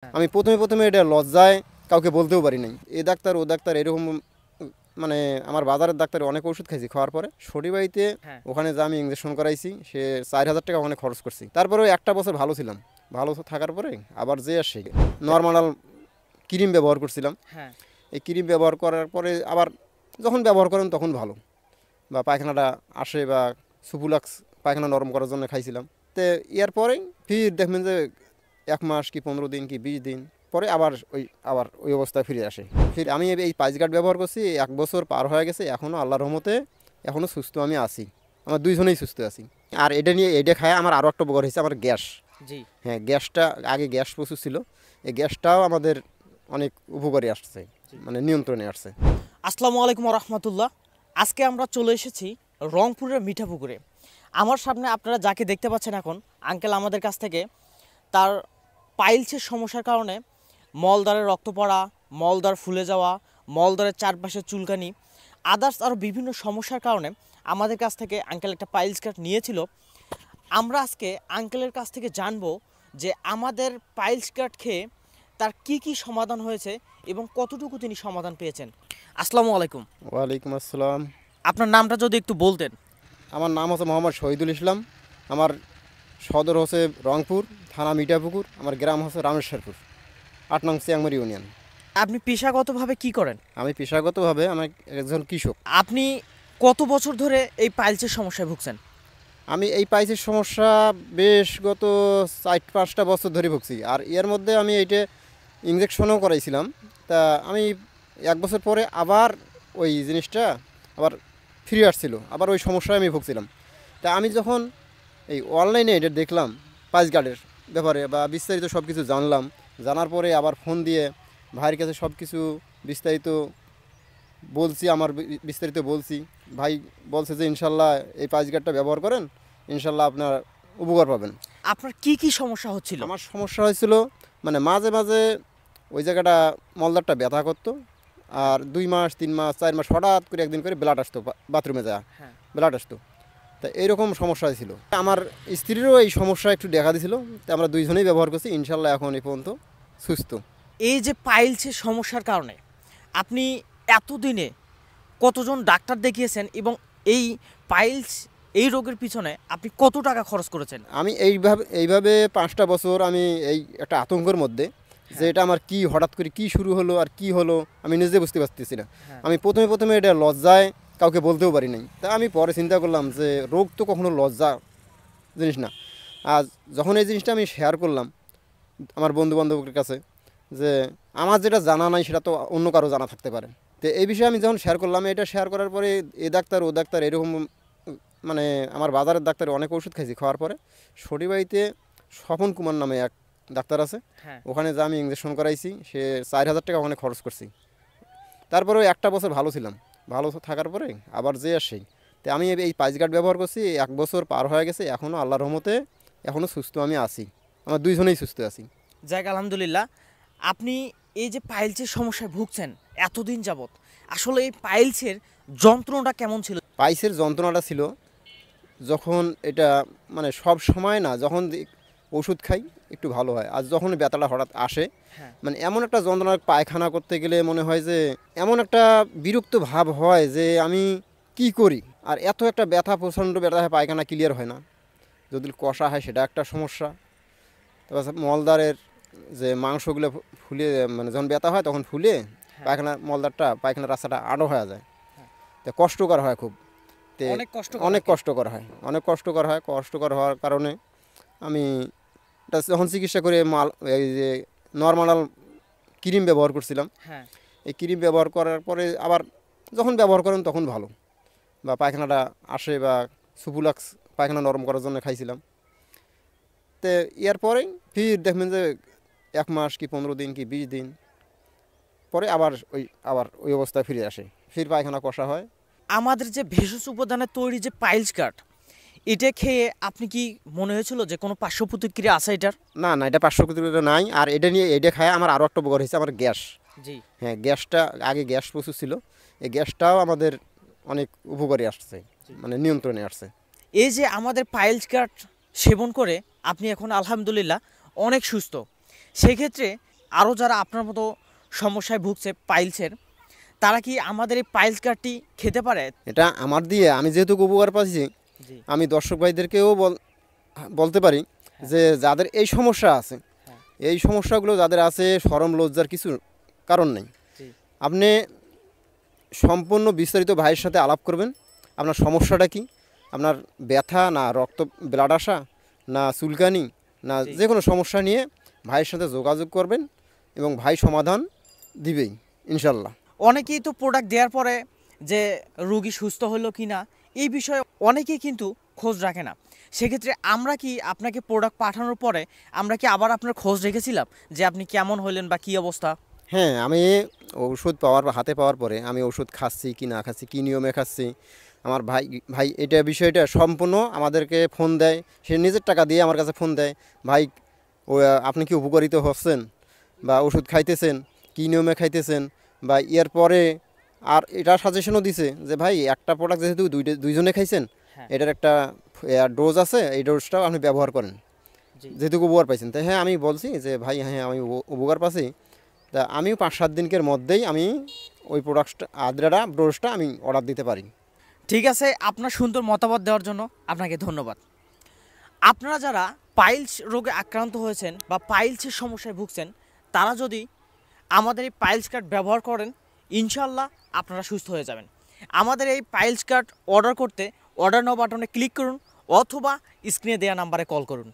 আমি প্রথমে এটা লজ্জায় কাউকে বলতেও পারি নাই। এ ডাক্তার ও ডাক্তার এরকম মানে আমার বাজারের ডাক্তারে অনেক ওষুধ খাইছি, খাওয়ার পরে শরীরবাড়িতে ওখানে যা আমি ইঞ্জেকশন করাইছি সে 4,000 টাকা ওখানে খরচ করছি। তারপরেও একটা বছর ভালো ছিলাম, ভালো থাকার পরে আবার যে আসে নর্মাল ক্রিম ব্যবহার করছিলাম। এই ক্রিম ব্যবহার করার পরে আবার যখন ব্যবহার করেন তখন ভালো, বা পায়খানাটা আসে বা সুপুলাক্স পায়খানা নরম করার জন্য খাইছিলাম। তো এর পরেই ফির দেখবেন যে 1 মাস কি 15 দিন কি 20 দিন পরে আবার ওই অবস্থায় ফিরে আসে। ফির আমি এই পাইস গার্ড ব্যবহার করছি, 1 বছর পার হয়ে গেছে, এখনও আল্লাহর রহমতে এখনও সুস্থ আমি আছি, আমার দুইজনেই সুস্থ আছি। আর এটা খায় আমার আরও একটা উপকার হয়েছে, আমার গ্যাস। হ্যাঁ, গ্যাসটা আগে গ্যাস প্রচুর ছিল, এই গ্যাসটাও আমাদের অনেক উপকারী আসছে, মানে নিয়ন্ত্রণে আসছে। আসসালামু আলাইকুম রহমতুল্লাহ। আজকে আমরা চলে এসেছি রংপুরের মিঠাপুকুরে। আমার সামনে আপনারা যাকে দেখতে পাচ্ছেন এখন, আঙ্কেল আমাদের কাছ থেকে তার পাইলসের সমস্যার কারণে মলদ্বারে রক্ত পড়া, মলদ্বার ফুলে যাওয়া, মলদ্বারের চারপাশে চুলকানি, আদার্স আরও বিভিন্ন সমস্যার কারণে আমাদের কাছ থেকে আঙ্কেল একটা পাইলস কার্ড নিয়েছিল। আমরা আজকে আঙ্কেলের কাছ থেকে জানবো যে আমাদের পাইলস কার্ড খেয়ে তার কি সমাধান হয়েছে এবং কতটুকু তিনি সমাধান পেয়েছেন। আসসালামু আলাইকুম। ওয়ালাইকুম আসসালাম। আপনার নামটা যদি একটু বলতেন। আমার নাম হচ্ছে মোহাম্মদ শহীদুল ইসলাম, আমার সদর হচ্ছে রংপুর, থানা মিঠাপুকুর, আমার গ্রাম হচ্ছে রামেশ্বরপুর, 8 নং চিয়াংমারি ইউনিয়ন। আপনি পেশাগতভাবে কি করেন? আমি পেশাগতভাবে আমি একজন কৃষক। আপনি কত বছর ধরে এই পাইলসের সমস্যায় ভুগছেন? আমি এই পাইলসের সমস্যা বেশ গত 4-5টা বছর ধরে ভুগছি। আর এর মধ্যে আমি এইটা ইঞ্জেকশনও করাইছিলাম। তা আমি 1 বছর পরে আবার ওই জিনিসটা আবার ফিরে আসছিল, আবার ওই সমস্যায় আমি ভুগছিলাম। তা আমি যখন এই অনলাইনে এটা দেখলাম পাইলস গার্ডের ব্যাপারে বা বিস্তারিত সব কিছু জানলাম, জানার পরে আবার ফোন দিয়ে ভাইয়ের কাছে সব কিছু বিস্তারিত বলছি, আমার বিস্তারিত বলছি। ভাই বলছে যে ইনশাল্লাহ এই পাইলস গার্ডটা ব্যবহার করেন, ইনশাল্লাহ আপনার উপকার পাবেন। আপনার কি সমস্যা হচ্ছিল? আমার সমস্যা হয়েছিল মানে মাঝে মাঝে ওই জায়গাটা মলদারটা ব্যথা করতো, আর 2 মাস 3 মাস 4 মাস হঠাৎ করে একদিন করে ব্লাড আসতো, বাথরুমে যায় ব্লাড আসতো। তা এইরকম সমস্যা ছিল। আমার স্ত্রীরও এই সমস্যা একটু দেখা দিয়েছিল, তা আমরা দুইজনেই ব্যবহার করছি, ইনশাল্লাহ এখন এই পর্যন্ত সুস্থ। এই যে পাইলসের সমস্যার কারণে আপনি এতদিনে কতজন ডাক্তার দেখিয়েছেন এবং এই পাইলস এই রোগের পিছনে আপনি কত টাকা খরচ করেছেন? আমি এইভাবে 5টা বছর আমি এই একটা আতঙ্কের মধ্যে, যে এটা আমার কি হঠাৎ করে কি শুরু হলো আর কি হলো আমি নিজে বুঝতে পারতেছি না। আমি প্রথমে এটা লজ্জায় কাউকে বলতেও পারি নাই। তা আমি পরে চিন্তা করলাম যে রোগ তো কখনো লজ্জা জিনিস না। আর যখন এই জিনিসটা আমি শেয়ার করলাম আমার বন্ধুবান্ধবের কাছে, যে আমার যেটা জানা নাই সেটা তো অন্য কারো জানা থাকতে পারে, তো এই বিষয়ে আমি যখন শেয়ার করলাম, এটা শেয়ার করার পরে এ ডাক্তার ও ডাক্তার এরকম মানে আমার বাজারের ডাক্তারে অনেক ওষুধ খাইছি, খাওয়ার পরে শরীরবাড়িতে স্বপন কুমার নামে এক ডাক্তার আছে, ওখানে যা আমি ইঞ্জেকশন করাইছি সে 4,000 টাকা ওখানে খরচ করছি। তারপরেও একটা বছর ভালো ছিলাম, ভালো থাকার পরে আবার যে আসে। তো আমি এই পাইলস গার্ড ব্যবহার করছি, 1 বছর পার হয়ে গেছে, এখনও আল্লাহর রহমতে এখনও সুস্থ আমি আছি, আমার দুইজনেই সুস্থ আছি। যাক আলহামদুলিল্লাহ। আপনি এই যে পাইলসের সমস্যায় ভুগছেন এতদিন যাবত, আসলে এই পাইলসের যন্ত্রণাটা কেমন ছিল? পাইলসের যন্ত্রণাটা ছিল যখন এটা মানে সব সময় না, যখন ওষুধ খাই একটু ভালো হয়, আর যখন ব্যথাটা হঠাৎ আসে মানে এমন একটা যন্ত্রণা, পায়খানা করতে গেলে মনে হয় যে এমন একটা বিরক্ত ভাব হয় যে আমি কি করি। আর এত একটা ব্যথা, প্রচণ্ড ব্যথা হয়, পায়খানা ক্লিয়ার হয় না, যদি কষা হয় সেটা একটা সমস্যা। তারপর মলদারের যে মাংসগুলো ফুলে মানে যখন ব্যথা হয় তখন ফুলে পায়খানার রাস্তাটা আড়ো হয়ে যায়, তো কষ্টকর হয় খুব, অনেক কষ্টকর হয়। কষ্টকর হওয়ার কারণে আমি যখন চিকিৎসা করে এই যে নর্মাল ক্রিম ব্যবহার করছিলাম, এই ক্রিম ব্যবহার করার পরে আবার যখন ব্যবহার করেন তখন ভালো, বা পায়খানাটা আসে বা সুপুলাক্স পায়খানা নরম করার জন্য খাইছিলাম। তো এর পরেই ফির দেখবেন যে 1 মাস কি 15 দিন কি 20 দিন পরে আবার ওই অবস্থায় ফিরে আসে, ফির পায়খানা কষা হয়। আমাদের যে ভেষজ উপাদানে তৈরি যে পাইলস গার্ড, এটা খেয়ে আপনি কি মনে হয়েছিল যে কোনো পার্শ্ব প্রতিক্রিয়া আছে এটার? না, এটা পার্শ্ব প্রতিক্রিয়া নাই। আর এটা খায় আমার আরও একটা উপকার হয়েছে, আমার গ্যাস। হ্যাঁ, গ্যাসটা আগে গ্যাস প্রচুর ছিল, এই গ্যাসটাও আমাদের অনেক উপকারী আসছে, মানে নিয়ন্ত্রণে আসছে। এই যে আমাদের পাইলস গার্ড সেবন করে আপনি এখন আলহামদুলিল্লাহ অনেক সুস্থ, সেক্ষেত্রে আরও যারা আপনার মতো সমস্যায় ভুগছে পাইলসের, তারা কি আমাদের এই পাইলস গার্ডটি খেতে পারে? এটা আমার দিয়ে আমি যেহেতু উপকার পাচ্ছি, জি। আমি দর্শক ভাইদেরকেও বলতে পারি যে যাদের এই সমস্যা আছে, এই সমস্যাগুলো যাদের আছে, শরম লজ্জার কিছু কারণ নেই। জি। আপনি সম্পূর্ণ বিস্তারিত ভাইয়ের সাথে আলাপ করবেন, আপনার সমস্যাটা কি, আপনার ব্যথা না রক্ত ব্লাড আসা না চুলকানি না জি। যে কোনো সমস্যা নিয়ে ভাইয়ের সাথে যোগাযোগ করবেন এবং ভাই সমাধান দিবেই ইনশাল্লাহ। অনেকেই তো প্রোডাক্ট দেওয়ার পরে যে রোগী সুস্থ হলো কি না এই বিষয়ে অনেকেই কিন্তু খোঁজ রাখে না। সেক্ষেত্রে আমরা কি আপনাকে প্রোডাক্ট পাঠানোর পরে আমরা কি আবার আপনার খোঁজ রেখেছিলাম যে আপনি কেমন হলেন বা কী অবস্থা? হ্যাঁ, আমি ওষুধ হাতে পাওয়ার পরে আমি ওষুধ খাচ্ছি কি না খাচ্ছি, কী নিয়মে খাচ্ছি, আমার ভাই ভাই এটা বিষয়টা সম্পূর্ণ আমাদেরকে ফোন দেয়, সে নিজের টাকা দিয়ে আমার কাছে ফোন দেয়, ভাই আপনি কি উপকারিত হচ্ছেন বা ওষুধ খাইতেছেন, কী নিয়মে খাইতেছেন, বা এর পরে আর এটা সাজেশনও দিছে যে ভাই একটা প্রোডাক্ট যেহেতু দুইজনে খাইছেন, হ্যাঁ। এটার একটা ডোজ আছে, এই ডোজটাও আপনি ব্যবহার করেন জি। যেহেতু উপকার পাইছেন। তাই হ্যাঁ আমি বলছি যে ভাই হ্যাঁ আমি উপকার পাচ্ছি, তা আমিও 5-7 দিনের মধ্যেই আমি ওই প্রোডাক্টটা আদ্রাটা ডোজটা আমি অর্ডার দিতে পারি। ঠিক আছে, আপনার সুন্দর মতামত দেওয়ার জন্য আপনাকে ধন্যবাদ। আপনারা যারা পাইলস রোগে আক্রান্ত হয়েছেন বা পাইলসের সমস্যায় ভুগছেন, তারা যদি আমাদের এই পাইলস কার্ড ব্যবহার করেন, ইনশাল্লাহ আপনারা সুস্থ হয়ে যাবেন। আমাদের এই পাইলস কার্ড অর্ডার করতে অর্ডার নাও বাটনে ক্লিক করুন অথবা স্ক্রিনে দেওয়া নাম্বারে কল করুন।